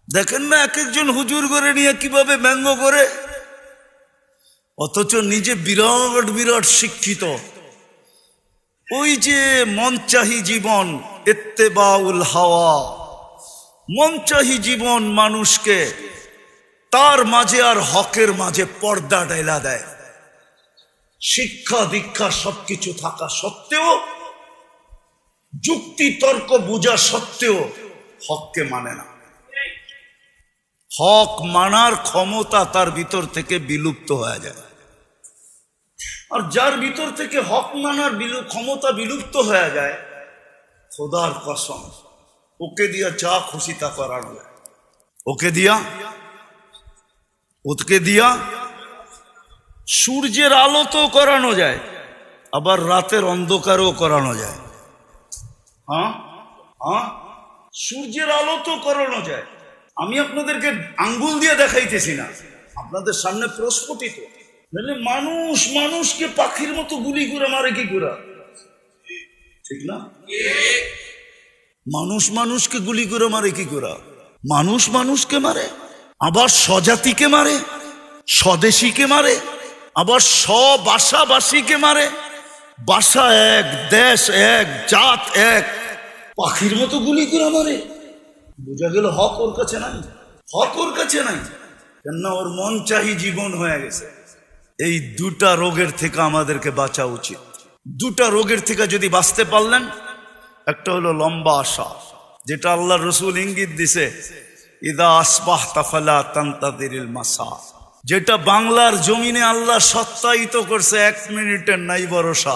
দেখেন না এক একজন হুজুর করে নিয়ে কিভাবে ব্যঙ্গ করে, অথচ নিজে বিরাট বিরাট শিক্ষিত। ওই যে মনচাহি জীবন, ইত্তেবাউল হাওয়া, মনচাহি জীবন মানুষকে তার মাঝে আর হকের মাঝে পর্দা ঢেলা দেয়। শিক্ষা দীক্ষা সবকিছু থাকা সত্ত্বেও, যুক্তি তর্ক বোঝা সত্ত্বেও হককে মানে না। হক মানার ক্ষমতা তার ভিতর থেকে বিলুপ্ত হয়ে যায়। আর যার ভিতর থেকে হক মানার ক্ষমতা বিলুপ্ত হয়ে যায়, খোদার কসম ওকে দিয়া যা খুশি তা করানো যায়। ওকে দিয়া সূর্যের আলো তো করানো যায়, আবার রাতের অন্ধকারও করানো যায়। হ্যাঁ হ্যাঁ, সূর্যের আলো তো করানো যায়। আমি আপনাদেরকে আঙ্গুল দিয়ে দেখাইতেছি না, আপনাদের সামনে প্রস্ফুটিত। মানুষ মানুষকে পাখির মতো গুলি করে মারে কি করে? ঠিক না? মানুষ মানুষকে গুলি করে মারে কি করে? মানুষ মানুষকে মারে, আবার স্বজাতিকে মারে, স্বদেশীকে মারে, আবার স্বভাষাভাষীকে মারে। ভাষা এক, দেশ এক, জাত এক, পাখির মতো গুলি করে মারে। বোঝা গেল হক ওর কাছে নাই, হক ওর কাছে নাই। কেননা ওর মন চাহি জীবন হয়ে গেছে। এই দুটা রোগের থেকে আমাদেরকে বাঁচা উচিত। দুটা রোগের থেকে যদি বাঁচতে পারলেন, একটা হলো লম্বা আশা, যেটা আল্লাহ রসুল ইঙ্গিত দিছে, ইদা আসবাহতা ফালা তানতাদিরিল মাসা, যেটা বাংলার জমিনে আল্লাহ সত্যায়িত করছে, 1 মিনিটের নাই ভরসা।